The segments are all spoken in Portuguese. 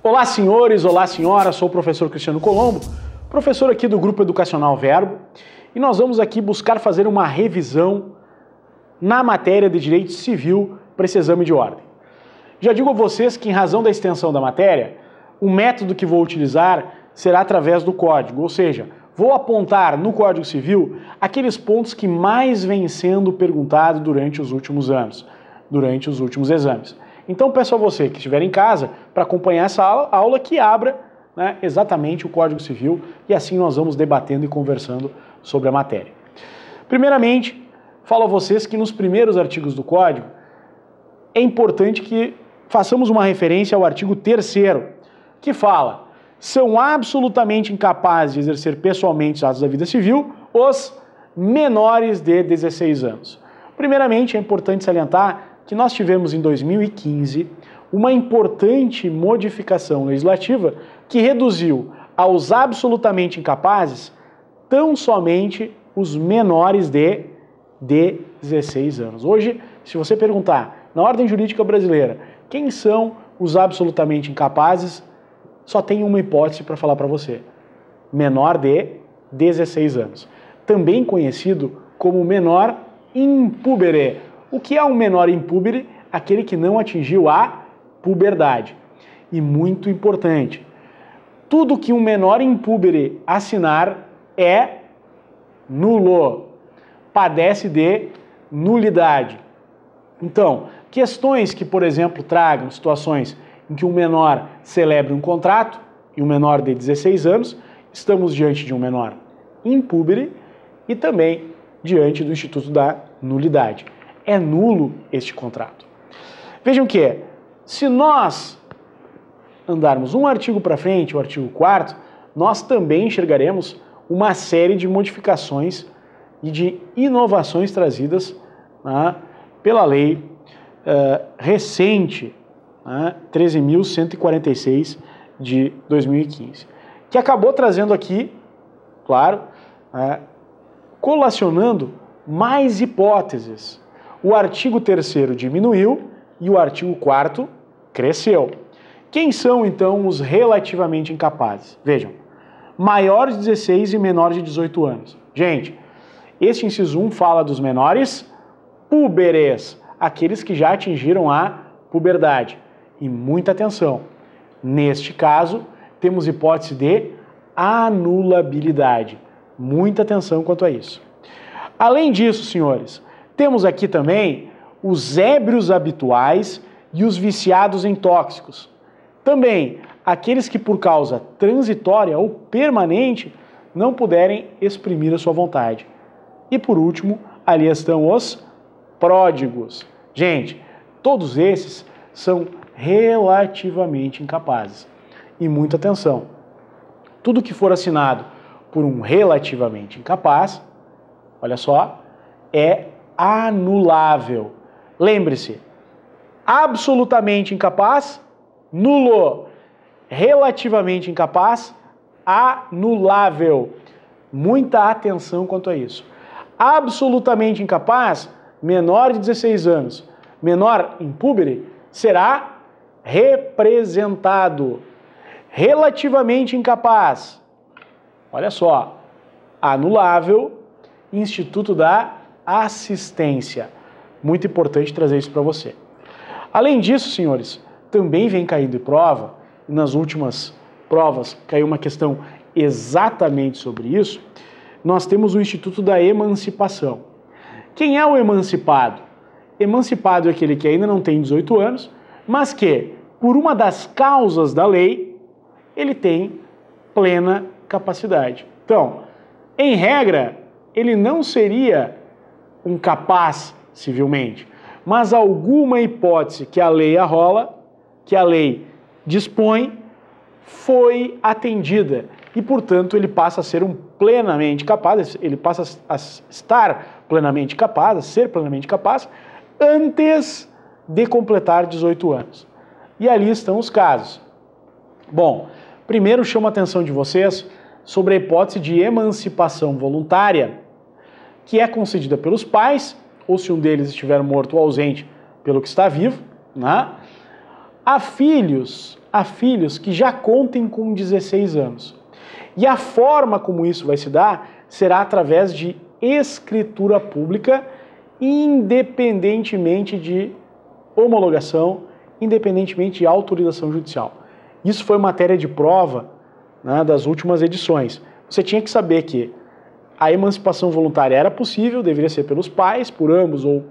Olá, senhores, olá, senhoras, sou o professor Cristiano Colombo, professor aqui do Grupo Educacional Verbo, e nós vamos aqui buscar fazer uma revisão na matéria de Direito Civil para esse exame de ordem. Já digo a vocês que, em razão da extensão da matéria, o método que vou utilizar será através do código, ou seja, vou apontar no Código Civil aqueles pontos que mais vêm sendo perguntados durante os últimos anos, durante os últimos exames. Então peço a você que estiver em casa para acompanhar essa aula que abra exatamente o Código Civil e assim nós vamos debatendo e conversando sobre a matéria. Primeiramente, falo a vocês que nos primeiros artigos do Código é importante que façamos uma referência ao artigo 3º, que fala: são absolutamente incapazes de exercer pessoalmente os atos da vida civil os menores de 16 anos. Primeiramente, é importante salientar que nós tivemos em 2015 uma importante modificação legislativa que reduziu aos absolutamente incapazes tão somente os menores de 16 anos. Hoje, se você perguntar na ordem jurídica brasileira quem são os absolutamente incapazes, só tem uma hipótese para falar para você: menor de 16 anos. Também conhecido como menor impúbere. O que é um menor impúbere? Aquele que não atingiu a puberdade. E muito importante, tudo que um menor impúbere assinar é nulo, padece de nulidade. Então, questões que, por exemplo, tragam situações em que um menor celebre um contrato e um menor de 16 anos, estamos diante de um menor impúbere e também diante do Instituto da Nulidade. É nulo este contrato. Vejam que, se nós andarmos um artigo para frente, o artigo 4º, nós também enxergaremos uma série de modificações e de inovações trazidas pela lei recente, 13.146 de 2015, que acabou trazendo aqui, claro, colacionando mais hipóteses. O artigo 3º diminuiu e o artigo 4º cresceu. Quem são, então, os relativamente incapazes? Vejam, maiores de 16 e menores de 18 anos. Gente, este inciso 1 fala dos menores púberes, aqueles que já atingiram a puberdade. E muita atenção, neste caso, temos hipótese de anulabilidade. Muita atenção quanto a isso. Além disso, senhores, temos aqui também os ébrios habituais e os viciados em tóxicos. Também aqueles que por causa transitória ou permanente não puderem exprimir a sua vontade. E por último, ali estão os pródigos. Gente, todos esses são relativamente incapazes. E muita atenção, tudo que for assinado por um relativamente incapaz, olha só, é anulável. Lembre-se, absolutamente incapaz, nulo. Relativamente incapaz, anulável. Muita atenção quanto a isso. Absolutamente incapaz, menor de 16 anos, menor impúbere, será representado. Relativamente incapaz, olha só, anulável, Instituto da Assistência. Muito importante trazer isso para você. Além disso, senhores, também vem caindo em prova, e nas últimas provas caiu uma questão exatamente sobre isso, nós temos o Instituto da Emancipação. Quem é o emancipado? Emancipado é aquele que ainda não tem 18 anos, mas que, por uma das causas da lei, ele tem plena capacidade. Então, em regra, ele não seria um capaz civilmente, mas alguma hipótese que a lei arrola, que a lei dispõe, foi atendida e, portanto, ele passa a ser um plenamente capaz, ele passa a estar plenamente capaz, a ser plenamente capaz, antes de completar 18 anos. E ali estão os casos. Bom, primeiro chamo a atenção de vocês sobre a hipótese de emancipação voluntária, que é concedida pelos pais, ou se um deles estiver morto ou ausente, pelo que está vivo, a filhos a filhos que já contem com 16 anos. E a forma como isso vai se dar será através de escritura pública, independentemente de homologação, independentemente de autorização judicial. Isso foi matéria de prova, né, das últimas edições. Você tinha que saber que a emancipação voluntária era possível, deveria ser pelos pais, por ambos ou,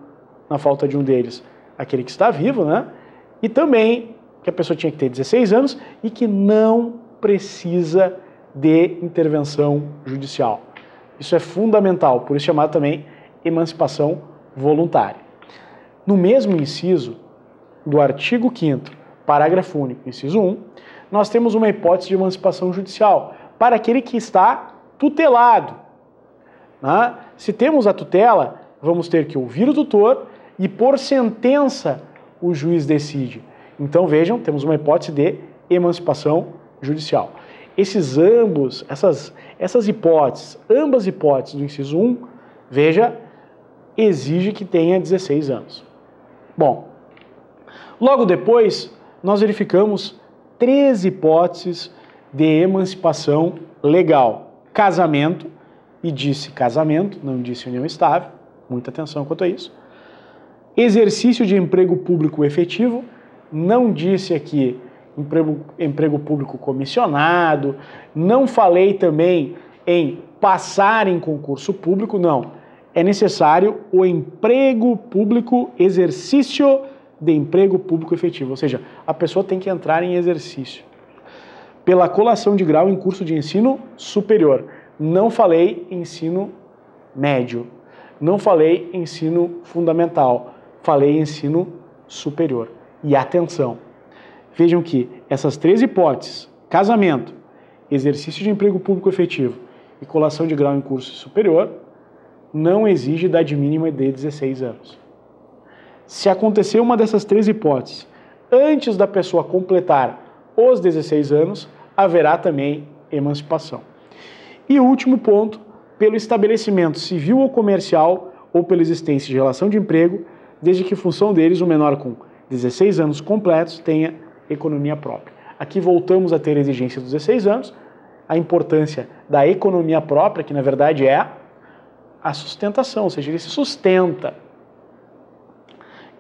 na falta de um deles, aquele que está vivo, né? E também que a pessoa tinha que ter 16 anos e que não precisa de intervenção judicial. Isso é fundamental, por isso chamado também emancipação voluntária. No mesmo inciso do artigo 5º, parágrafo único, inciso 1, nós temos uma hipótese de emancipação judicial para aquele que está tutelado. Né? Se temos a tutela, vamos ter que ouvir o tutor e, por sentença, o juiz decide. Então, vejam, temos uma hipótese de emancipação judicial. Essas hipóteses, ambas hipóteses do inciso 1, veja, exige que tenha 16 anos. Bom, logo depois, nós verificamos 3 hipóteses de emancipação legal. Casamento, e disse casamento, não disse união estável, muita atenção quanto a isso. Exercício de emprego público efetivo, não disse aqui emprego público comissionado, não falei também em passar em concurso público, não. É necessário o emprego público, exercício de emprego público efetivo, ou seja, a pessoa tem que entrar em exercício. Pela colação de grau em curso de ensino superior. Não falei ensino médio, não falei ensino fundamental, falei ensino superior. E atenção, vejam que essas 3 hipóteses, casamento, exercício de emprego público efetivo e colação de grau em curso superior, não exige idade mínima de 16 anos. Se acontecer uma dessas 3 hipóteses antes da pessoa completar os 16 anos, haverá também emancipação. E o último ponto, pelo estabelecimento civil ou comercial ou pela existência de relação de emprego, desde que em função deles o menor com 16 anos completos tenha economia própria. Aqui voltamos a ter a exigência dos 16 anos, a importância da economia própria, que na verdade é a sustentação, ou seja, ele se sustenta.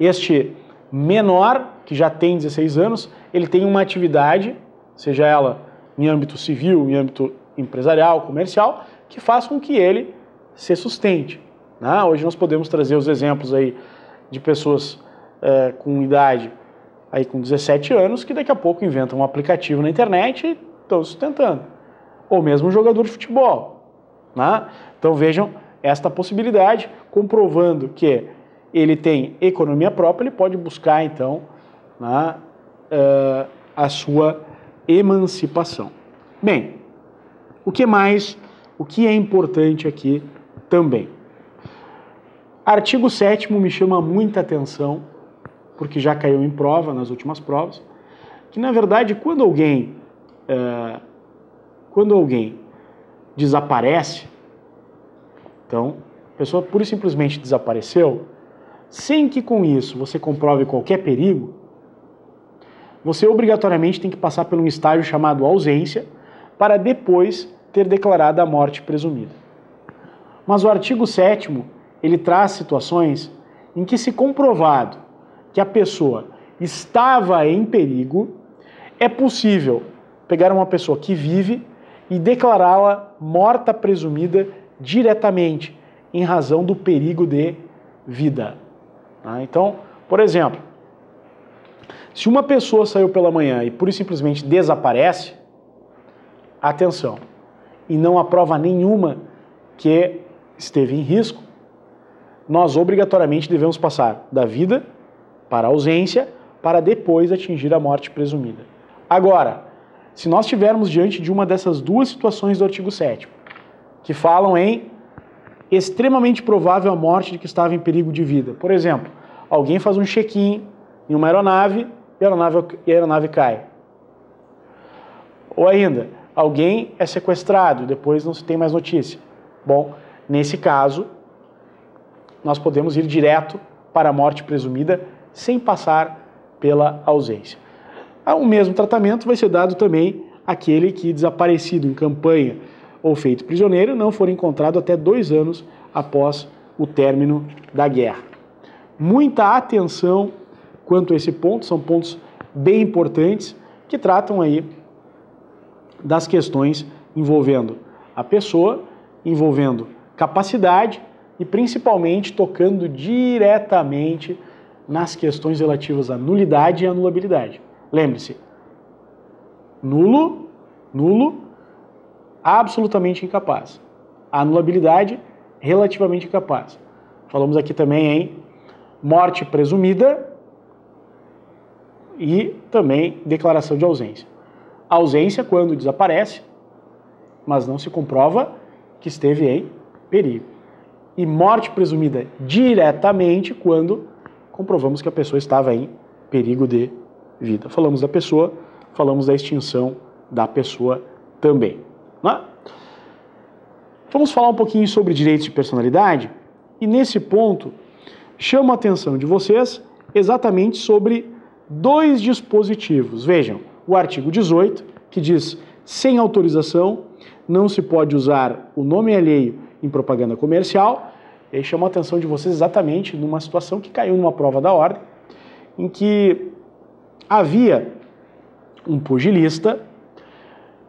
Este menor, que já tem 16 anos, ele tem uma atividade, seja ela em âmbito civil, em âmbito empresarial, comercial, que faz com que ele se sustente. Né? Hoje nós podemos trazer os exemplos aí de pessoas com idade aí com 17 anos que daqui a pouco inventam um aplicativo na internet e estão sustentando. Ou mesmo um jogador de futebol. Né? Então vejam esta possibilidade, comprovando que ele tem economia própria, ele pode buscar então, né, a sua emancipação. Bem, o que mais? O que é importante aqui também? Artigo 7º me chama muita atenção, porque já caiu em prova, nas últimas provas, que na verdade quando alguém desaparece, então a pessoa pura e simplesmente desapareceu, sem que com isso você comprove qualquer perigo, você obrigatoriamente tem que passar por um estágio chamado ausência, para depois ter declarado a morte presumida. Mas o artigo 7º, ele traz situações em que, se comprovado que a pessoa estava em perigo, é possível pegar uma pessoa que vive e declará-la morta presumida diretamente, em razão do perigo de vida. Então, por exemplo, se uma pessoa saiu pela manhã e pura e simplesmente desaparece, atenção, e não há prova nenhuma que esteve em risco, nós obrigatoriamente devemos passar da vida para a ausência, para depois atingir a morte presumida. Agora, se nós estivermos diante de uma dessas 2 situações do artigo 7º, que falam em extremamente provável a morte de que estava em perigo de vida. Por exemplo, alguém faz um check-in em uma aeronave e a aeronave cai. Ou ainda, alguém é sequestrado e depois não se tem mais notícia. Bom, nesse caso, nós podemos ir direto para a morte presumida sem passar pela ausência. O mesmo tratamento vai ser dado também àquele que, desaparecido em campanha ou feito prisioneiro, não for encontrado até 2 anos após o término da guerra. Muita atenção quanto a esse ponto, são pontos bem importantes que tratam aí das questões envolvendo a pessoa, envolvendo capacidade e principalmente tocando diretamente nas questões relativas à nulidade e anulabilidade. Lembre-se, nulo, absolutamente incapaz. A anulabilidade, relativamente incapaz. Falamos aqui também em morte presumida e também declaração de ausência. A ausência quando desaparece, mas não se comprova que esteve em perigo. E morte presumida diretamente quando comprovamos que a pessoa estava em perigo de vida. Falamos da pessoa, falamos da extinção da pessoa também. Né? Vamos falar um pouquinho sobre direitos de personalidade e nesse ponto chamo a atenção de vocês exatamente sobre 2 dispositivos. Vejam, o artigo 18, que diz sem autorização não se pode usar o nome alheio em propaganda comercial. E chamo a atenção de vocês exatamente numa situação que caiu numa prova da ordem, em que havia um pugilista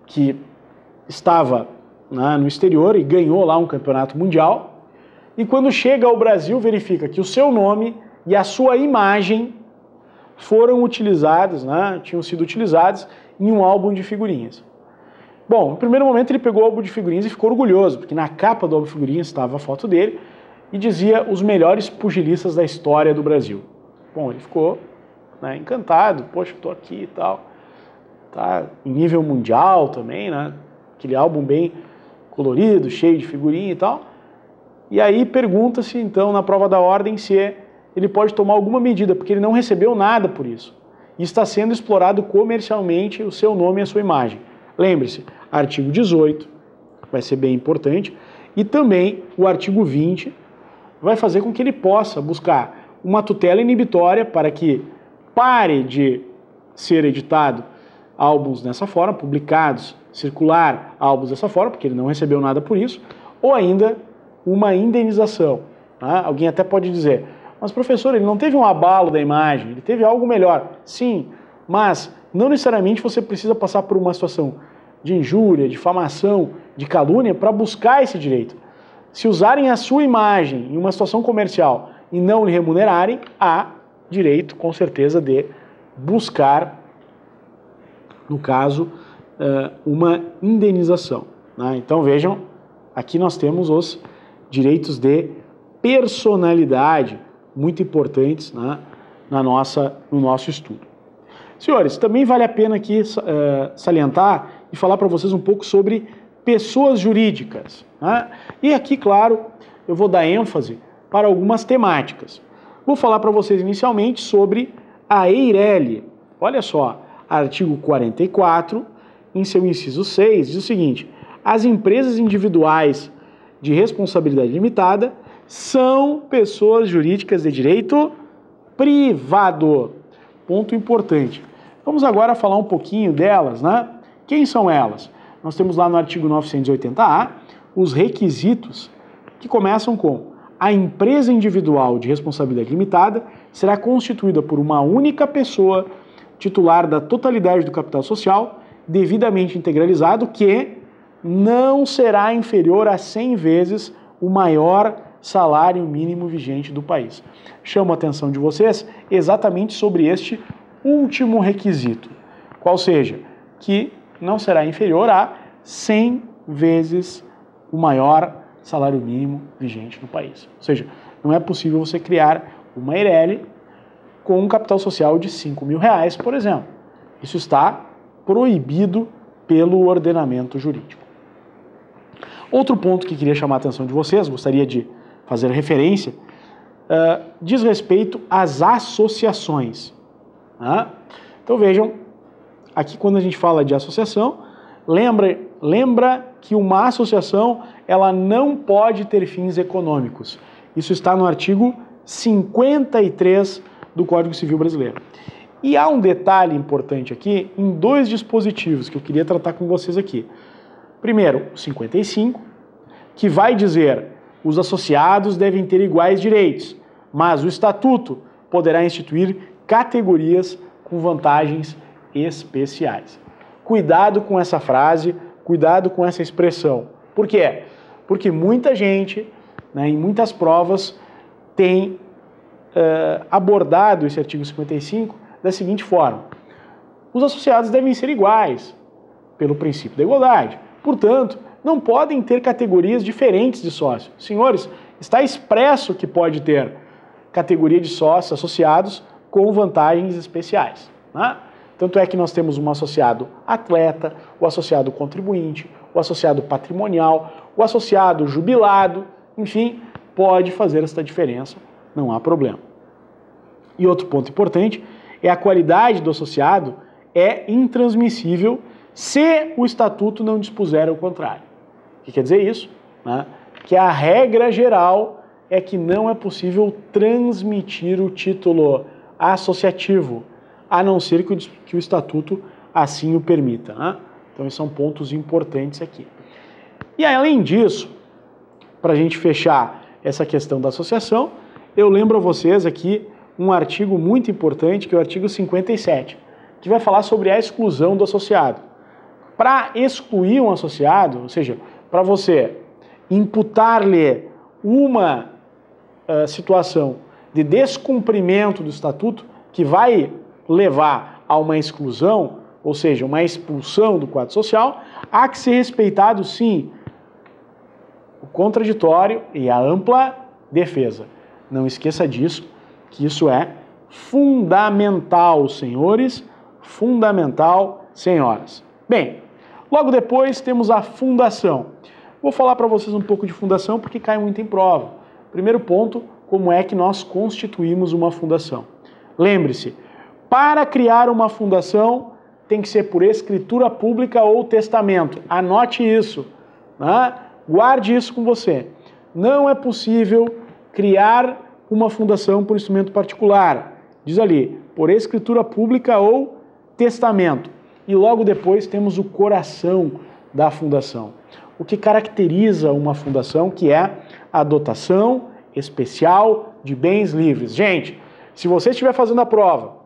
que estava no exterior e ganhou lá um campeonato mundial, e quando chega ao Brasil verifica que o seu nome e a sua imagem foram utilizados, tinham sido utilizados em um álbum de figurinhas. Bom, no primeiro momento ele pegou o álbum de figurinhas e ficou orgulhoso, porque na capa do álbum de figurinhas estava a foto dele e dizia os melhores pugilistas da história do Brasil. Bom, ele ficou encantado, poxa, estou aqui e tal, tá em nível mundial também, aquele álbum bem colorido, cheio de figurinha e tal. E aí pergunta-se então na prova da ordem se ele pode tomar alguma medida, porque ele não recebeu nada por isso. E está sendo explorado comercialmente o seu nome e a sua imagem. Lembre-se, artigo 18 vai ser bem importante e também o artigo 20 vai fazer com que ele possa buscar uma tutela inibitória para que pare de ser editado álbuns dessa forma, publicados, circular álbuns dessa forma, porque ele não recebeu nada por isso, ou ainda uma indenização. Alguém até pode dizer, mas professor, ele não teve um abalo da imagem, ele teve algo melhor. Sim, mas não necessariamente você precisa passar por uma situação de injúria, difamação, de calúnia para buscar esse direito. Se usarem a sua imagem em uma situação comercial e não lhe remunerarem, há direito, com certeza, de buscar, no caso, uma indenização. Então vejam, aqui nós temos os direitos de personalidade, muito importantes no nosso estudo. Senhores, também vale a pena aqui salientar e falar para vocês um pouco sobre pessoas jurídicas. E aqui, claro, eu vou dar ênfase para algumas temáticas. Vou falar para vocês inicialmente sobre a EIRELI. Olha só, artigo 44, em seu inciso 6, diz o seguinte: as empresas individuais de responsabilidade limitada são pessoas jurídicas de direito privado. Ponto importante. Vamos agora falar um pouquinho delas, Quem são elas? Nós temos lá no artigo 980-A os requisitos que começam com: a empresa individual de responsabilidade limitada será constituída por uma única pessoa titular da totalidade do capital social, devidamente integralizado, que não será inferior a 100 vezes o maior salário mínimo vigente do país. Chamo a atenção de vocês exatamente sobre este último requisito, qual seja, que não será inferior a 100 vezes o maior salário mínimo vigente no país. Ou seja, não é possível você criar uma EIRELI com um capital social de R$5.000, por exemplo. Isso está proibido pelo ordenamento jurídico. Outro ponto que queria chamar a atenção de vocês, gostaria de fazer referência, diz respeito às associações. Então vejam, aqui quando a gente fala de associação, lembra que uma associação ela não pode ter fins econômicos. Isso está no artigo 53 do Código Civil Brasileiro. E há um detalhe importante aqui em dois dispositivos que eu queria tratar com vocês aqui. Primeiro, o 55, que vai dizer: os associados devem ter iguais direitos, mas o Estatuto poderá instituir categorias com vantagens especiais. Cuidado com essa frase, cuidado com essa expressão. Por quê? Porque muita gente, em muitas provas, tem abordado esse artigo 55 da seguinte forma: os associados devem ser iguais, pelo princípio da igualdade. Portanto, não podem ter categorias diferentes de sócio. Senhores, está expresso que pode ter categoria de sócios associados com vantagens especiais, né? Tanto é que nós temos um associado atleta, o associado contribuinte, o associado patrimonial, o associado jubilado, enfim, pode fazer esta diferença, não há problema. E outro ponto importante é a qualidade do associado é intransmissível se o estatuto não dispuser o contrário. O que quer dizer isso? Né? Que a regra geral é que não é possível transmitir o título associativo, a não ser que o estatuto assim o permita, né? Então esses são pontos importantes aqui. E além disso, para a gente fechar essa questão da associação, eu lembro a vocês aqui um artigo muito importante, que é o artigo 57, que vai falar sobre a exclusão do associado. Para excluir um associado, ou seja, para você imputar-lhe uma situação de descumprimento do estatuto que vai levar a uma exclusão, ou seja, uma expulsão do quadro social, há que ser respeitado, sim, o contraditório e a ampla defesa. Não esqueça disso, que isso é fundamental, senhores, fundamental, senhoras. Bem, logo depois temos a fundação. Vou falar para vocês um pouco de fundação porque cai muito em prova. Primeiro ponto, como é que nós constituímos uma fundação? Lembre-se, para criar uma fundação tem que ser por escritura pública ou testamento. Anote isso, né? Guarde isso com você. Não é possível criar uma fundação por instrumento particular. Diz ali, por escritura pública ou testamento. E logo depois temos o coração da fundação. O que caracteriza uma fundação, que é a dotação especial de bens livres. Gente, se você estiver fazendo a prova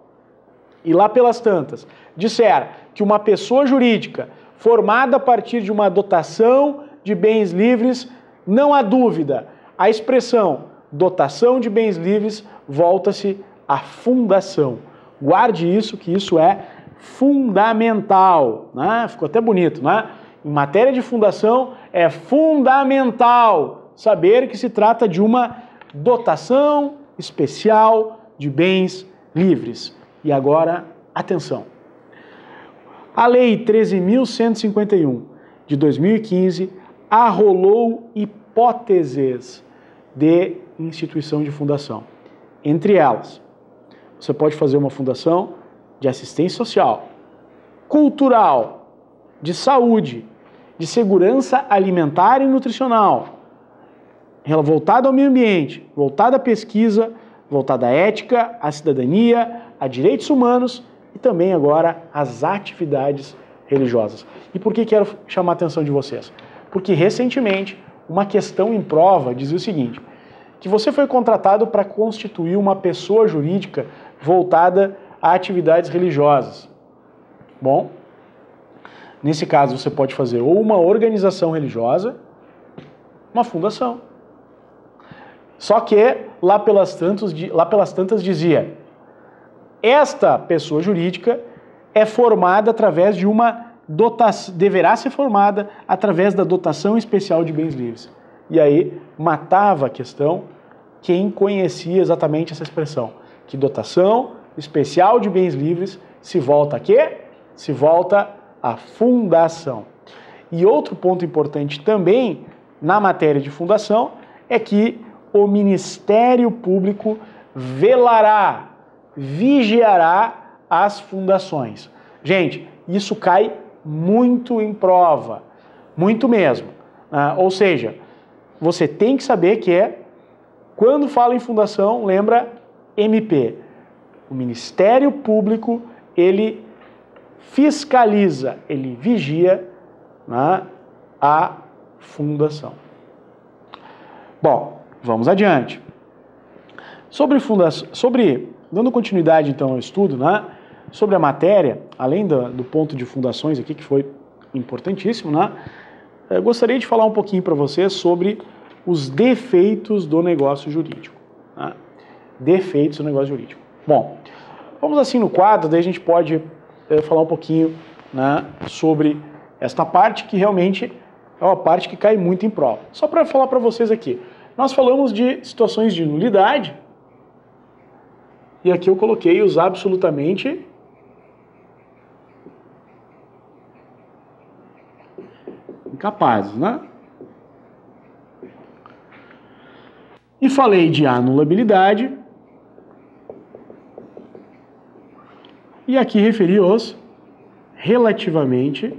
e lá pelas tantas disser que uma pessoa jurídica formada a partir de uma dotação de bens livres, não há dúvida, a expressão dotação de bens livres volta-se à fundação. Guarde isso, que isso é fundamental, né? Ficou até bonito, né? Em matéria de fundação, é fundamental saber que se trata de uma dotação especial de bens livres. E agora, atenção. A Lei 13.151 de 2015 arrolou hipóteses de instituição de fundação. Entre elas, você pode fazer uma fundação de assistência social, cultural, de saúde, de segurança alimentar e nutricional, voltada ao meio ambiente, voltada à pesquisa, voltada à ética, à cidadania, a direitos humanos e também agora às atividades religiosas. E por que quero chamar a atenção de vocês? Porque recentemente uma questão em prova dizia o seguinte, que você foi contratado para constituir uma pessoa jurídica voltada a atividades religiosas. Bom, nesse caso você pode fazer ou uma organização religiosa, uma fundação. Só que lá pelas tantas dizia, esta pessoa jurídica é formada através de uma dotação, deverá ser formada através da dotação especial de bens livres. E aí matava a questão quem conhecia exatamente essa expressão, que dotação especial de bens livres se volta a quê? Se volta à fundação. E outro ponto importante também na matéria de fundação é que o Ministério Público velará, vigiará as fundações. Gente, isso cai muito em prova, muito mesmo. Ou seja, você tem que saber que quando fala em fundação, lembra MP. O Ministério Público, ele fiscaliza, ele vigia, né, a fundação. Bom, vamos adiante. Dando continuidade então ao estudo, né, sobre a matéria, além do ponto de fundações aqui, que foi importantíssimo, né, eu gostaria de falar um pouquinho para vocês sobre os defeitos do negócio jurídico. Né? Defeitos do negócio jurídico. Bom, vamos assim no quadro, daí a gente pode falar um pouquinho, né, sobre esta parte que realmente é uma parte que cai muito em prova. Só para falar para vocês aqui, nós falamos de situações de nulidade, e aqui eu coloquei os absolutamente incapazes, né? E falei de anulabilidade, e aqui referi os relativamente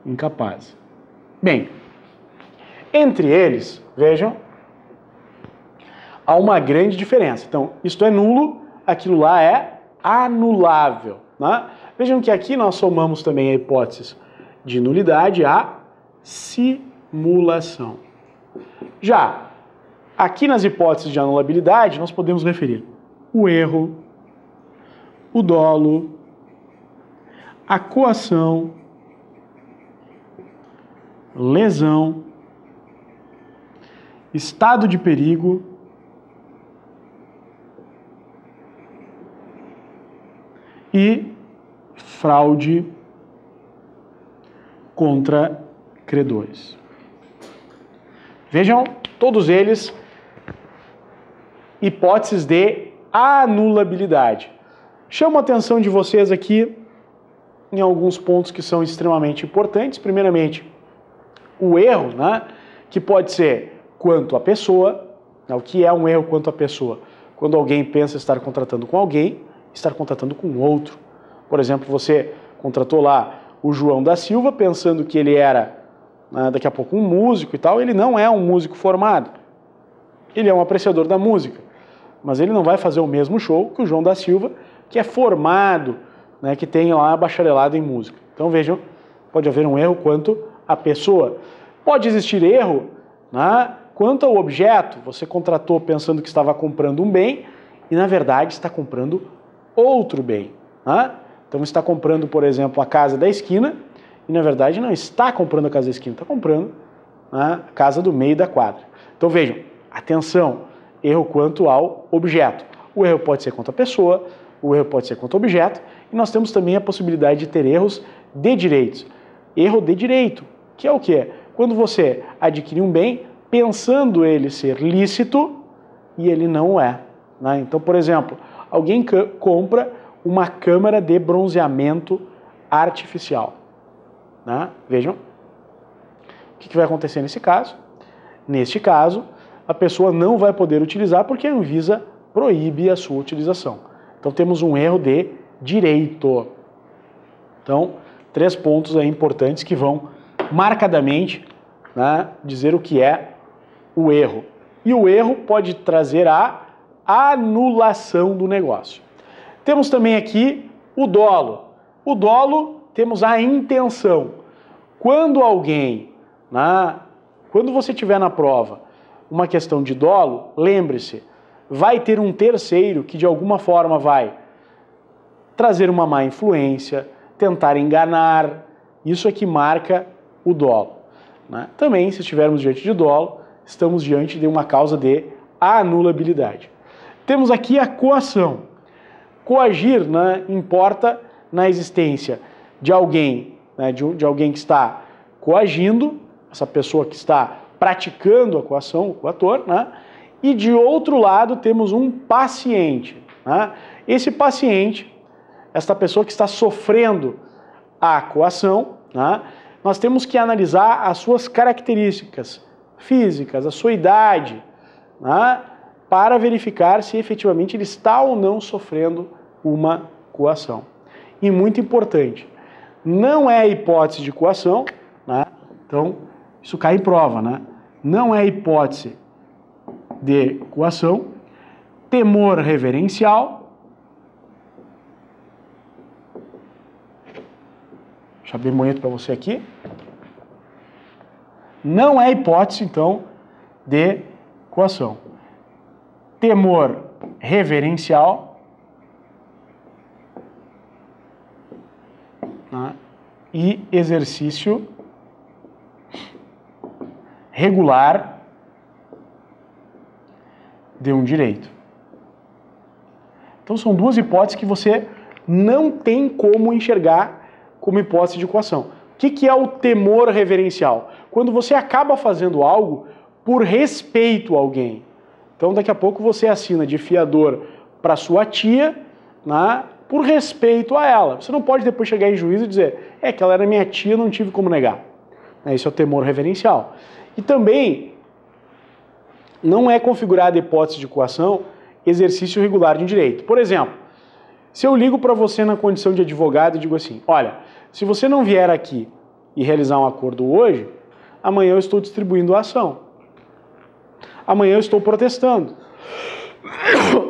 incapazes. Bem, entre eles, vejam, há uma grande diferença. Então, isto é nulo, aquilo lá é anulável. Né? Vejam que aqui nós somamos também a hipótese de nulidade à simulação. Já aqui nas hipóteses de anulabilidade, nós podemos referir o erro, o dolo, a coação, lesão, estado de perigo, e fraude contra credores. Vejam, todos eles hipóteses de anulabilidade. Chamo a atenção de vocês aqui em alguns pontos que são extremamente importantes. Primeiramente, o erro, né, que pode ser quanto à pessoa. O que é um erro quanto à pessoa? Quando alguém pensa estar contratando com alguém, estar contratando com outro. Por exemplo, você contratou lá o João da Silva pensando que ele era, daqui a pouco, um músico e tal. Ele não é um músico formado. Ele é um apreciador da música. Mas ele não vai fazer o mesmo show que o João da Silva, que é formado, né, que tem lá bacharelado em música. Então vejam, pode haver um erro quanto à pessoa. Pode existir erro, né, quanto ao objeto. Você contratou pensando que estava comprando um bem e na verdade está comprando outro bem. Né? Então está comprando, por exemplo, a casa da esquina e na verdade não está comprando a casa da esquina, está comprando, né, a casa do meio da quadra. Então vejam, atenção, erro quanto ao objeto. O erro pode ser quanto à pessoa, o erro pode ser quanto ao objeto, e nós temos também a possibilidade de ter erros de direitos. Erro de direito, que é o quê? Quando você adquire um bem pensando ele ser lícito e ele não é. Né? Então, por exemplo, alguém compra uma câmara de bronzeamento artificial. Né? Vejam, o que vai acontecer nesse caso? Neste caso, a pessoa não vai poder utilizar porque a Anvisa proíbe a sua utilização. Então temos um erro de direito. Então, 3 pontos aí importantes que vão marcadamente, né, dizer o que é o erro. E o erro pode trazer a anulação do negócio. Temos também aqui o dolo. O dolo, temos a intenção. Quando alguém, né, quando você tiver na prova uma questão de dolo, lembre-se, vai ter um terceiro que de alguma forma vai trazer uma má influência, tentar enganar. Isso é que marca o dolo. Né? Também, se estivermos diante de dolo, estamos diante de uma causa de anulabilidade. Temos aqui a coação. Coagir, né, importa na existência de alguém, né, de alguém que está coagindo, essa pessoa que está praticando a coação, o coator, né? E de outro lado temos um paciente. Né? Esse paciente, esta pessoa que está sofrendo a coação, né? Nós temos que analisar as suas características físicas, a sua idade, né? Para verificar se efetivamente ele está ou não sofrendo uma coação. E muito importante, não é hipótese de coação, né? Então isso cai em prova, né? Não é hipótese de coação, temor reverencial, deixa bem bonito para você aqui, não é hipótese, então, de coação. Temor reverencial, né, e exercício regular de um direito. Então são duas hipóteses que você não tem como enxergar como hipótese de coação. O que é o temor reverencial? Quando você acaba fazendo algo por respeito a alguém. Então daqui a pouco você assina de fiador para sua tia, né, por respeito a ela. Você não pode depois chegar em juízo e dizer, que ela era minha tia, não tive como negar. Esse é o temor reverencial. E também não é configurada a hipótese de coação exercício regular de um direito. Por exemplo, se eu ligo para você na condição de advogado e digo assim, olha, se você não vier aqui e realizar um acordo hoje, amanhã eu estou distribuindo a ação. Amanhã eu estou protestando.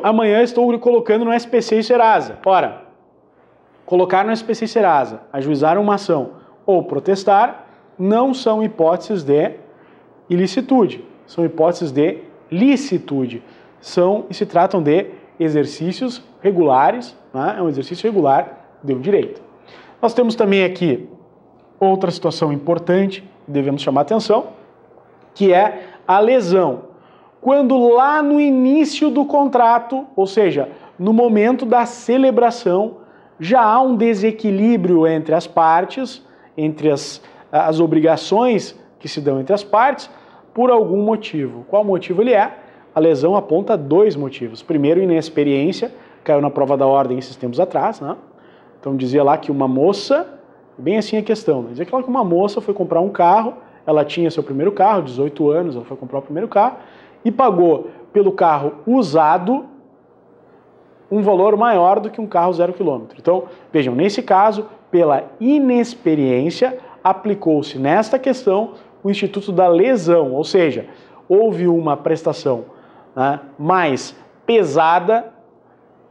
Amanhã eu estou colocando no SPC e Serasa. Ora, colocar no SPC e Serasa, ajuizar uma ação ou protestar, não são hipóteses de ilicitude, são hipóteses de licitude. E se tratam de exercícios regulares, né? É um exercício regular de um direito. Nós temos também aqui outra situação importante que devemos chamar atenção, que é a lesão. Quando lá no início do contrato, ou seja, no momento da celebração, já há um desequilíbrio entre as partes, entre as obrigações que se dão entre as partes, por algum motivo. Qual motivo ele é? A lesão aponta dois motivos. Primeiro, inexperiência, caiu na prova da ordem esses tempos atrás, né? Então dizia lá que uma moça, bem assim a questão, dizia que uma moça foi comprar um carro, ela tinha seu primeiro carro, 18 anos, ela foi comprar o primeiro carro, e pagou pelo carro usado um valor maior do que um carro 0 km. Então, vejam, nesse caso, pela inexperiência, aplicou-se nesta questão o Instituto da Lesão, ou seja, houve uma prestação, né, mais pesada,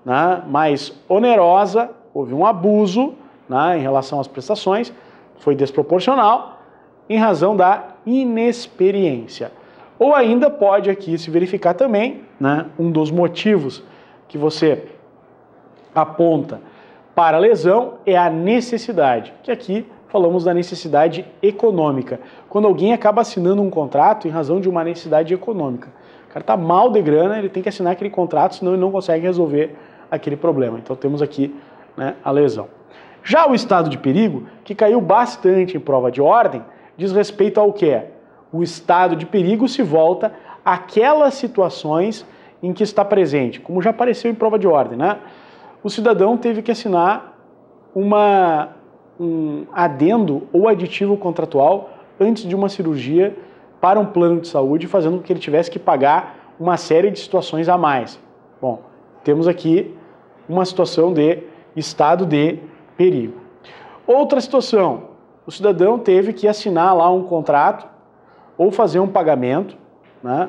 né, mais onerosa, houve um abuso, né, em relação às prestações, foi desproporcional, em razão da inexperiência. Ou ainda pode aqui se verificar também, né, um dos motivos que você aponta para a lesão é a necessidade, que aqui falamos da necessidade econômica. Quando alguém acaba assinando um contrato em razão de uma necessidade econômica. O cara está mal de grana, ele tem que assinar aquele contrato, senão ele não consegue resolver aquele problema. Então temos aqui, né, a lesão. Já o estado de perigo, que caiu bastante em prova de ordem, diz respeito ao que é? O estado de perigo se volta àquelas situações em que está presente, como já apareceu em prova de ordem, né? O cidadão teve que assinar um adendo ou aditivo contratual antes de uma cirurgia para um plano de saúde, fazendo com que ele tivesse que pagar uma série de situações a mais. Bom, temos aqui uma situação de estado de perigo. Outra situação, o cidadão teve que assinar lá um contrato ou fazer um pagamento, né,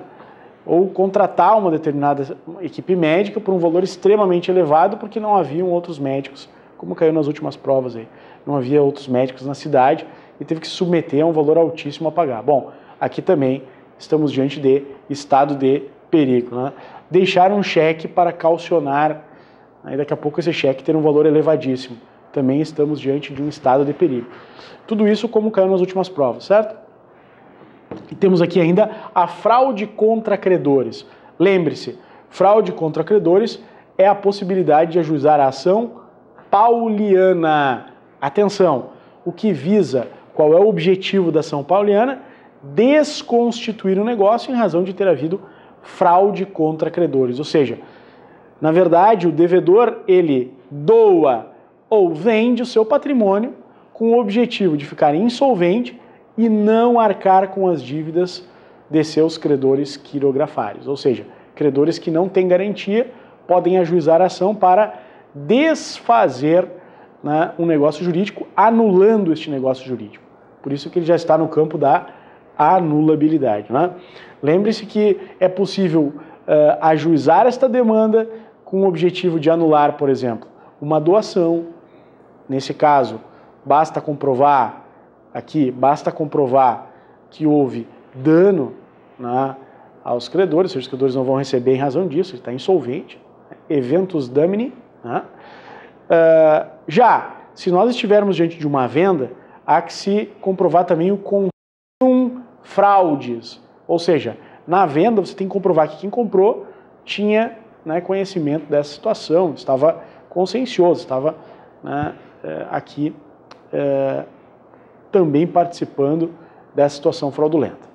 ou contratar uma determinada equipe médica por um valor extremamente elevado porque não haviam outros médicos, como caiu nas últimas provas aí. Não havia outros médicos na cidade e teve que se submeter a um valor altíssimo a pagar. Bom, aqui também estamos diante de estado de perigo, né? Deixar um cheque para caucionar, aí daqui a pouco esse cheque ter um valor elevadíssimo. Também estamos diante de um estado de perigo. Tudo isso como caiu nas últimas provas, certo? E temos aqui ainda a fraude contra credores. Lembre-se, fraude contra credores é a possibilidade de ajuizar a ação pauliana. Atenção, o que visa, qual é o objetivo da ação pauliana? Desconstituir o negócio em razão de ter havido fraude contra credores. Ou seja, na verdade, o devedor, ele doa ou vende o seu patrimônio com o objetivo de ficar insolvente e não arcar com as dívidas de seus credores quirografários. Ou seja, credores que não têm garantia podem ajuizar a ação para desfazer, né, um negócio jurídico, anulando este negócio jurídico. Por isso que ele já está no campo da anulabilidade, né? Lembre-se que é possível ajuizar esta demanda com o objetivo de anular, por exemplo, uma doação. Nesse caso, basta comprovar que houve dano, né, aos credores, ou seja, os credores não vão receber em razão disso, ele está insolvente, eventus damini, né? Já, se nós estivermos diante de uma venda, há que se comprovar também o consumo fraudes, ou seja, na venda você tem que comprovar que quem comprou tinha, né, conhecimento dessa situação, estava consciencioso, estava, né, aqui também participando dessa situação fraudulenta.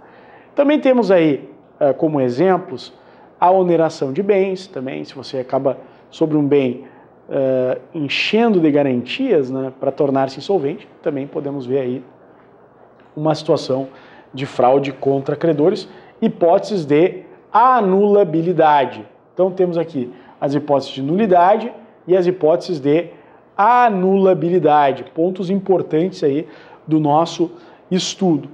Também temos aí como exemplos a oneração de bens, também se você acaba sobre um bem enchendo de garantias, né, para tornar-se insolvente, também podemos ver aí uma situação de fraude contra credores, hipóteses de anulabilidade. Então temos aqui as hipóteses de nulidade e as hipóteses de anulabilidade, pontos importantes aí do nosso estudo.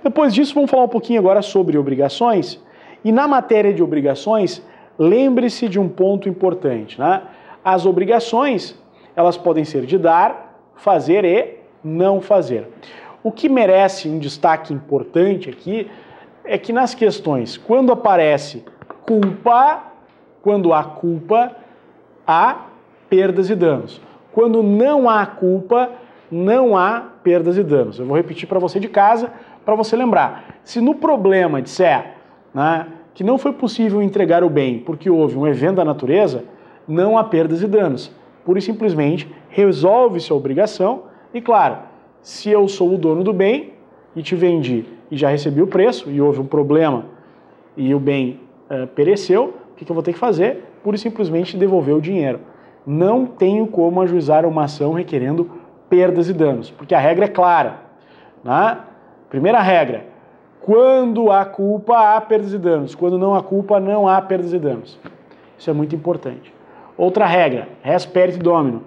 Depois disso, vamos falar um pouquinho agora sobre obrigações. E na matéria de obrigações, lembre-se de um ponto importante, né? As obrigações, elas podem ser de dar, fazer e não fazer. O que merece um destaque importante aqui é que nas questões, quando aparece culpa, quando há culpa, há perdas e danos. Quando não há culpa, não há perdas e danos. Eu vou repetir para você de casa, para você lembrar. Se no problema disser, né, que não foi possível entregar o bem porque houve um evento da natureza, não há perdas e danos. Pura e simplesmente resolve-se a obrigação e, claro, se eu sou o dono do bem e te vendi e já recebi o preço e houve um problema e o bem pereceu, o que eu vou ter que fazer? Pura e simplesmente devolver o dinheiro. Não tenho como ajuizar uma ação requerendo perdas e danos, porque a regra é clara, né? Primeira regra, quando há culpa, há perdas e danos. Quando não há culpa, não há perdas e danos. Isso é muito importante. Outra regra, res perit domino.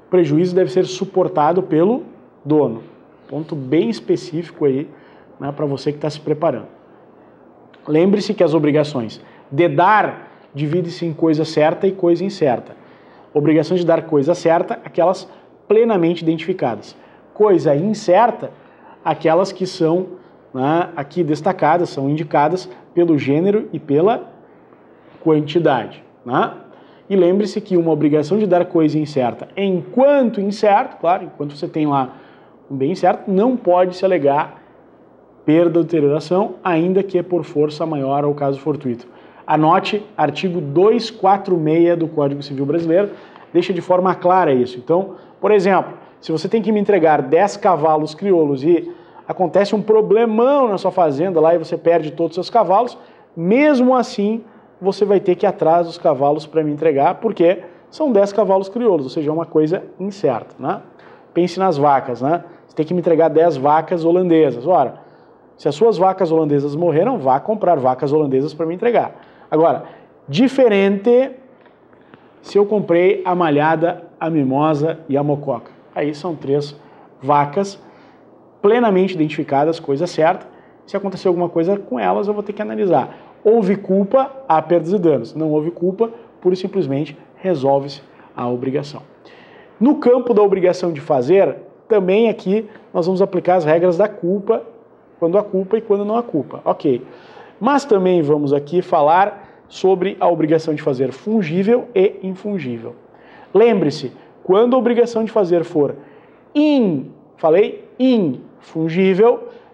O prejuízo deve ser suportado pelo dono. Ponto bem específico aí, né, para você que está se preparando. Lembre-se que as obrigações de dar divide-se em coisa certa e coisa incerta. Obrigações de dar coisa certa, aquelas plenamente identificadas. Coisa incerta, aquelas que são, né, aqui destacadas, são indicadas pelo gênero e pela quantidade, né? E lembre-se que uma obrigação de dar coisa incerta, enquanto incerto, claro, enquanto você tem lá um bem incerto, não pode se alegar perda ou deterioração, ainda que por força maior ao caso fortuito. Anote artigo 246 do Código Civil Brasileiro, deixa de forma clara isso. Então, por exemplo, se você tem que me entregar 10 cavalos crioulos e acontece um problemão na sua fazenda lá e você perde todos os seus cavalos, mesmo assim você vai ter que ir atrás dos cavalos para me entregar, porque são 10 cavalos crioulos, ou seja, é uma coisa incerta, né? Pense nas vacas, né? Você tem que me entregar 10 vacas holandesas. Ora, se as suas vacas holandesas morreram, vá comprar vacas holandesas para me entregar. Agora, diferente se eu comprei a malhada, a mimosa e a mococa. Aí são 3 vacas plenamente identificadas, coisa certa. Se acontecer alguma coisa com elas, eu vou ter que analisar. Houve culpa, há perdas e danos. Não houve culpa, pura e simplesmente resolve-se a obrigação. No campo da obrigação de fazer, também aqui nós vamos aplicar as regras da culpa, quando há culpa e quando não há culpa. Ok. Mas também vamos aqui falar sobre a obrigação de fazer fungível e infungível. Lembre-se, quando a obrigação de fazer for infungível,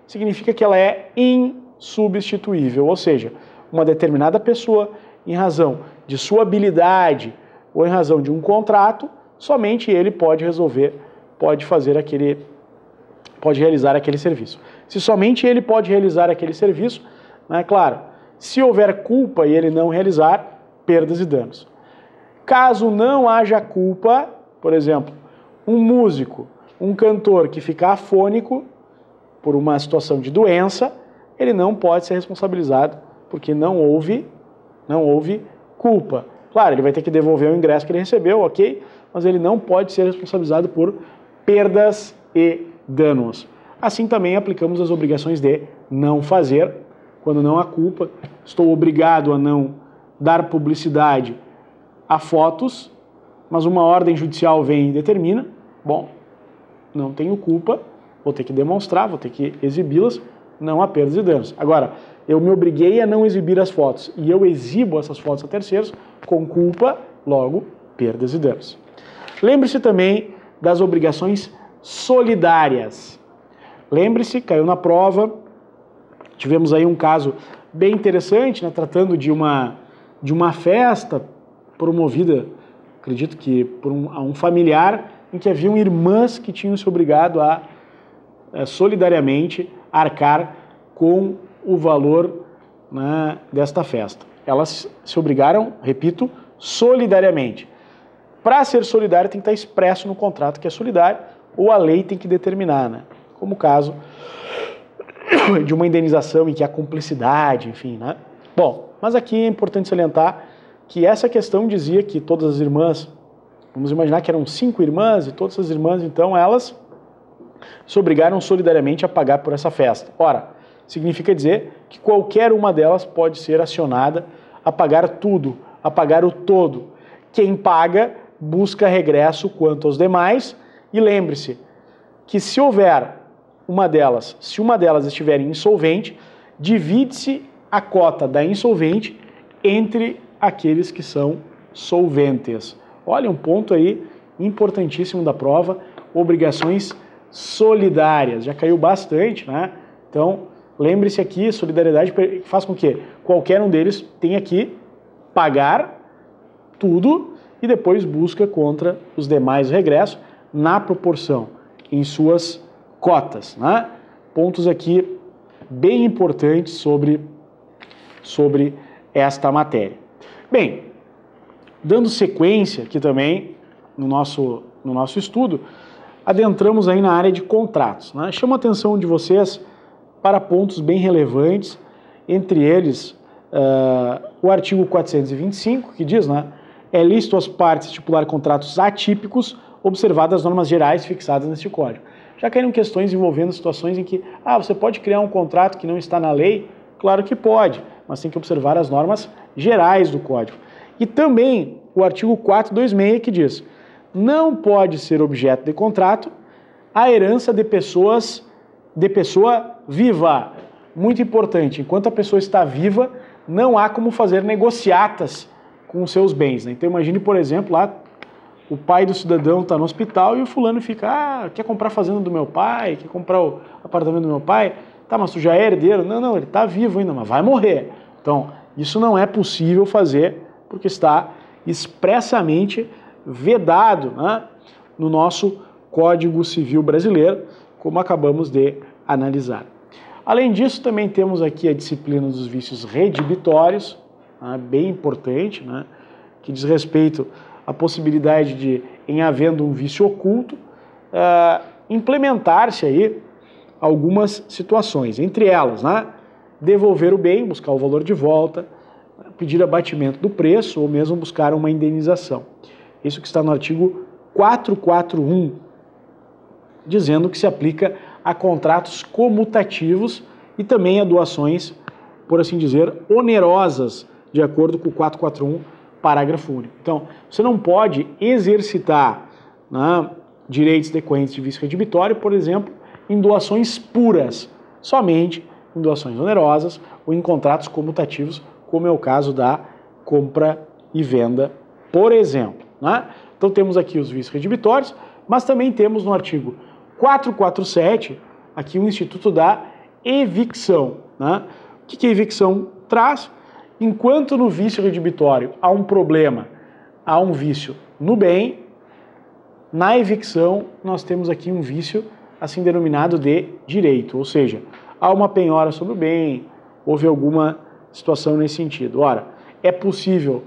significa que ela é insubstituível, ou seja, uma determinada pessoa, em razão de sua habilidade ou em razão de um contrato, somente ele pode realizar aquele serviço. Se somente ele pode realizar aquele serviço, né, claro, se houver culpa e ele não realizar, perdas e danos. Caso não haja culpa, por exemplo, um músico, um cantor que fica afônico por uma situação de doença, ele não pode ser responsabilizado porque não houve culpa. Claro, ele vai ter que devolver o ingresso que ele recebeu, ok? Mas ele não pode ser responsabilizado por perdas e danos. Assim também aplicamos as obrigações de não fazer, quando não há culpa. Estou obrigado a não dar publicidade a fotos, mas uma ordem judicial vem e determina, bom, não tenho culpa, vou ter que demonstrar, vou ter que exibi-las, não há perdas e danos. Agora, eu me obriguei a não exibir as fotos e eu exibo essas fotos a terceiros com culpa, logo, perdas e danos. Lembre-se também das obrigações solidárias. Lembre-se, caiu na prova, tivemos aí um caso bem interessante, né, tratando de uma festa promovida, acredito que por um familiar, em que haviam irmãs que tinham se obrigado a solidariamente arcar com o valor, né, desta festa. Elas se obrigaram, repito, solidariamente. Para ser solidário tem que estar expresso no contrato que é solidário, ou a lei tem que determinar, né? Como o caso de uma indenização em que há cumplicidade, enfim, né? Bom, mas aqui é importante salientar que essa questão dizia que todas as irmãs, vamos imaginar que eram 5 irmãs, e todas as irmãs, então, elas se obrigaram solidariamente a pagar por essa festa. Ora, significa dizer que qualquer uma delas pode ser acionada a pagar tudo, a pagar o todo. Quem paga busca regresso quanto aos demais, e lembre-se que se houver se uma delas estiver insolvente, divide-se a cota da insolvente entre aqueles que são solventes. Olha, um ponto aí importantíssimo da prova, obrigações solidárias, já caiu bastante, né? Então, lembre-se aqui, solidariedade faz com que qualquer um deles tenha que pagar tudo e depois busca contra os demais regressos na proporção, em suas cotas, né? Pontos aqui bem importantes sobre esta matéria. Bem, dando sequência aqui também no nosso estudo, adentramos aí na área de contratos, né? Chamo a atenção de vocês para pontos bem relevantes, entre eles o artigo 425, que diz, né, é lícito às partes estipular contratos atípicos, observadas as normas gerais fixadas neste Código. Já caíram questões envolvendo situações em que, você pode criar um contrato que não está na lei? Claro que pode, mas tem que observar as normas gerais do Código. E também o artigo 426, que diz, não pode ser objeto de contrato a herança de pessoa viva. Muito importante, enquanto a pessoa está viva, não há como fazer negociatas com os seus bens, né? Então imagine, por exemplo, lá o pai do cidadão está no hospital e o fulano fica, quer comprar a fazenda do meu pai, quer comprar o apartamento do meu pai, tá, mas tu já é herdeiro? Não, ele está vivo ainda, mas vai morrer. Então, isso não é possível fazer, porque está expressamente vedado, né, no nosso Código Civil Brasileiro, como acabamos de analisar. Além disso, também temos aqui a disciplina dos vícios redibitórios, né, bem importante, né, que diz respeito à possibilidade de, em havendo um vício oculto, implementar-se aí algumas situações, entre elas, né, devolver o bem, buscar o valor de volta, pedir abatimento do preço ou mesmo buscar uma indenização. Isso que está no artigo 441, dizendo que se aplica a contratos comutativos e também a doações, por assim dizer, onerosas, de acordo com o 441, parágrafo único. Então, você não pode exercitar, né, direitos decorrentes de vício redibitório, por exemplo, em doações puras, somente em doações onerosas ou em contratos comutativos, como é o caso da compra e venda, por exemplo, né? Então temos aqui os vícios redibitórios, mas também temos no artigo 447 aqui o Instituto da Evicção, né? O que a evicção traz? Enquanto no vício redibitório há um problema, há um vício no bem, na evicção nós temos aqui um vício assim denominado de direito, ou seja, há uma penhora sobre o bem, houve alguma situação nesse sentido. Ora, é possível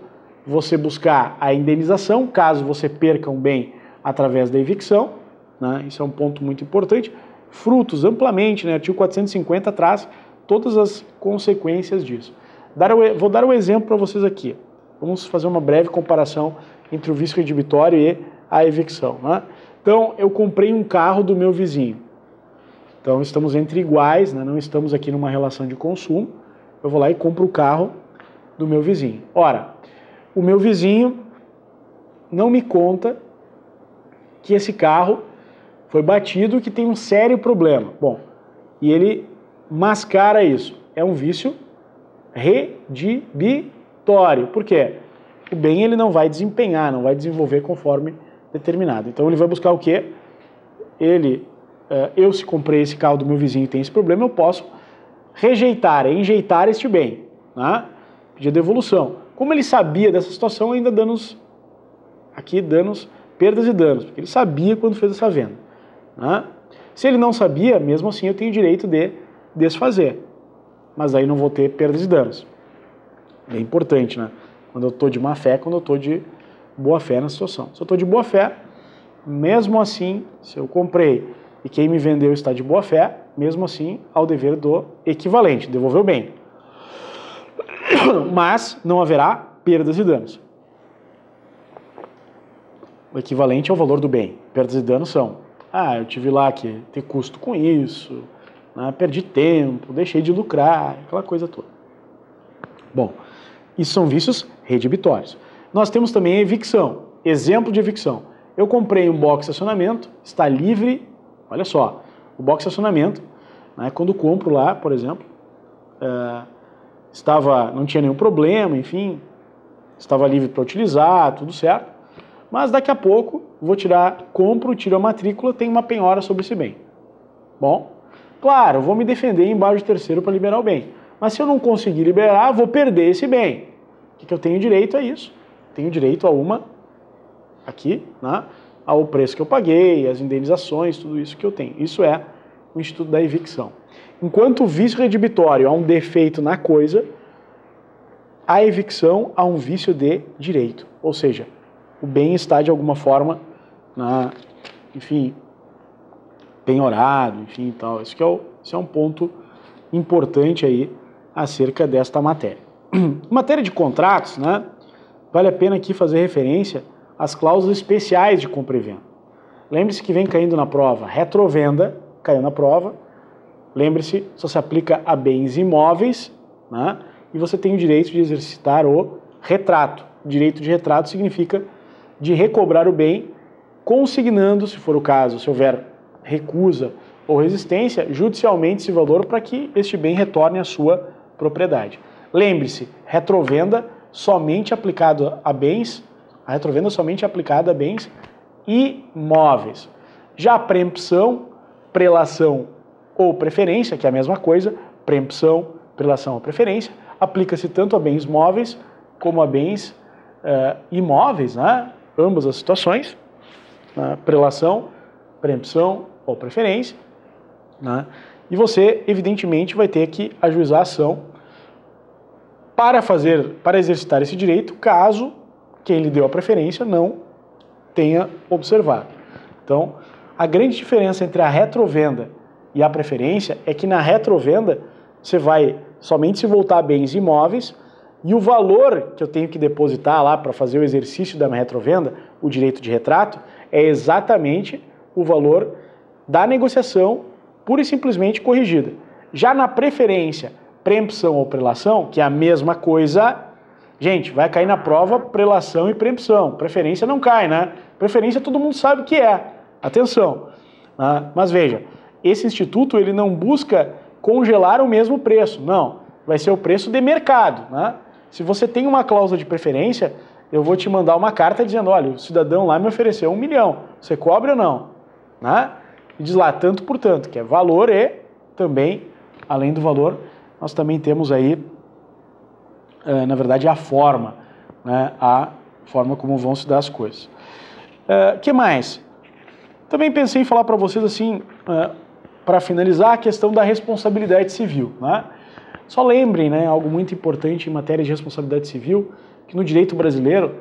você buscar a indenização caso você perca um bem através da evicção, né? Isso é um ponto muito importante. Frutos amplamente, né? O artigo 450 traz todas as consequências disso. Vou dar um exemplo para vocês aqui. Vamos fazer uma breve comparação entre o vício redibitório e a evicção, né? Então, eu comprei um carro do meu vizinho. Então estamos entre iguais, né? Não estamos aqui numa relação de consumo. Eu vou lá e compro o carro do meu vizinho. Ora, o meu vizinho não me conta que esse carro foi batido, que tem um sério problema. Bom, e ele mascara isso. É um vício redibitório. Por quê? O bem ele não vai desempenhar, não vai desenvolver conforme determinado. Então ele vai buscar o quê? Eu se comprei esse carro do meu vizinho e tem esse problema, eu posso rejeitar, enjeitar este bem, né? Pedir devolução. Como ele sabia dessa situação, ainda danos, perdas e danos, porque ele sabia quando fez essa venda, né? Se ele não sabia, mesmo assim eu tenho o direito de desfazer, mas aí não vou ter perdas e danos. É importante, né? Quando eu estou de má fé, quando eu estou de boa fé na situação. Se eu estou de boa fé, mesmo assim, se eu comprei e quem me vendeu está de boa fé, mesmo assim, ao dever do equivalente, devolver o bem. Mas não haverá perdas e danos. O equivalente é o valor do bem. Perdas e danos são: eu tive lá que ter custo com isso, né, perdi tempo, deixei de lucrar, aquela coisa toda. Bom, isso são vícios redibitórios. Nós temos também a evicção. Exemplo de evicção. Eu comprei um box de estacionamento, está livre, olha só, o box de estacionamento, né, quando compro lá, por exemplo, não tinha nenhum problema, enfim, estava livre para utilizar, tudo certo, mas daqui a pouco compro, tiro a matrícula, tem uma penhora sobre esse bem. Bom, claro, eu vou me defender embaixo de terceiro para liberar o bem, mas se eu não conseguir liberar, vou perder esse bem. O que eu tenho direito a isso? Tenho direito a ao preço que eu paguei, as indenizações, tudo isso que eu tenho. Isso é o instituto da evicção. Enquanto o vício redibitório há um defeito na coisa, a evicção há um vício de direito. Ou seja, o bem está de alguma forma, penhorado, enfim, tal. Isso é um ponto importante aí acerca desta matéria. Em matéria de contratos, né, vale a pena aqui fazer referência às cláusulas especiais de compra e venda. Lembre-se que vem caindo na prova retrovenda, caiu na prova. Lembre-se, só se aplica a bens imóveis, né, e você tem o direito de exercitar o retrato. Direito de retrato significa de recobrar o bem, consignando, se for o caso, se houver recusa ou resistência, judicialmente esse valor para que este bem retorne à sua propriedade. Lembre-se, retrovenda somente aplicado a bens, a retrovenda somente aplicada a bens imóveis. Já a preempção, prelação ou preferência, que é a mesma coisa, preempção, prelação ou preferência, aplica-se tanto a bens móveis como a bens imóveis, né? Ambas as situações, né? Prelação, preempção ou preferência, né? E você, evidentemente, vai ter que ajuizar a ação para exercitar esse direito, caso quem lhe deu a preferência não tenha observado. Então, a grande diferença entre a retrovenda e a preferência é que na retrovenda você vai somente se voltar a bens imóveis e o valor que eu tenho que depositar lá para fazer o exercício da minha retrovenda, o direito de retrato, é exatamente o valor da negociação pura e simplesmente corrigida. Já na preferência, preempção ou prelação, que é a mesma coisa, gente, vai cair na prova prelação e preempção. Preferência não cai, né? Preferência todo mundo sabe o que é. Atenção. Mas veja, esse instituto ele não busca congelar o mesmo preço, não. Vai ser o preço de mercado, né? Se você tem uma cláusula de preferência, eu vou te mandar uma carta dizendo, olha, o cidadão lá me ofereceu 1 milhão, você cobra ou não? Né? E diz lá, tanto por tanto, que é valor e também, além do valor, nós também temos aí, na verdade, a forma, né? A forma como vão se dar as coisas. Que mais? Também pensei em falar para vocês assim, para finalizar, a questão da responsabilidade civil, né? Só lembrem, né, algo muito importante em matéria de responsabilidade civil, que no direito brasileiro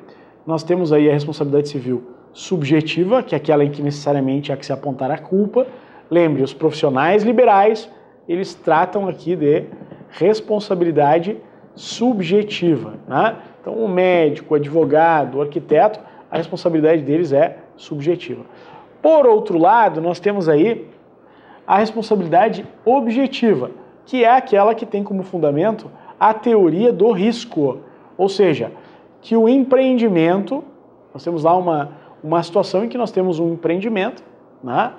nós temos aí a responsabilidade civil subjetiva, que é aquela em que necessariamente há que se apontar a culpa. Lembre, os profissionais liberais, eles tratam aqui de responsabilidade subjetiva, né? Então o médico, o advogado, o arquiteto, a responsabilidade deles é subjetiva. Por outro lado, nós temos aí a responsabilidade objetiva, que é aquela que tem como fundamento a teoria do risco. Ou seja, que o empreendimento, nós temos lá uma situação em que nós temos um empreendimento, né?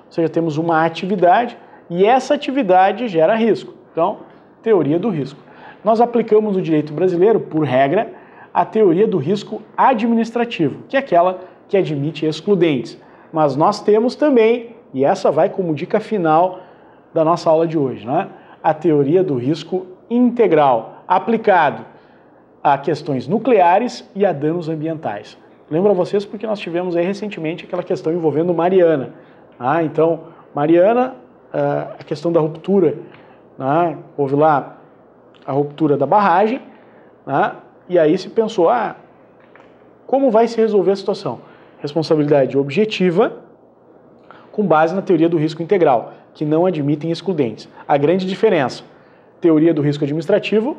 Ou seja, temos uma atividade e essa atividade gera risco. Então, teoria do risco. Nós aplicamos no direito brasileiro, por regra, a teoria do risco administrativo, que é aquela que admite excludentes. Mas nós temos também, e essa vai como dica final da nossa aula de hoje, né? A teoria do risco integral, aplicado a questões nucleares e a danos ambientais. Lembro a vocês porque nós tivemos aí recentemente aquela questão envolvendo Mariana. Então, Mariana, a questão da ruptura, houve lá a ruptura da barragem, e aí se pensou, como vai se resolver a situação? Responsabilidade objetiva com base na teoria do risco integral, que não admitem excludentes. A grande diferença, teoria do risco administrativo,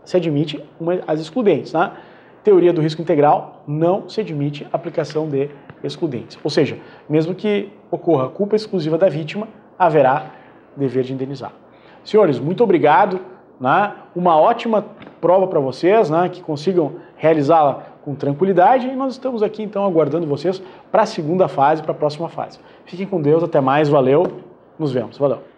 se admite as excludentes. Teoria do risco integral, não se admite aplicação de excludentes. Ou seja, mesmo que ocorra culpa exclusiva da vítima, haverá dever de indenizar. Senhores, muito obrigado. Uma ótima prova para vocês, que consigam realizá-la com tranquilidade, e nós estamos aqui então aguardando vocês para a segunda fase, para a próxima fase. Fiquem com Deus, até mais, valeu, nos vemos, valeu.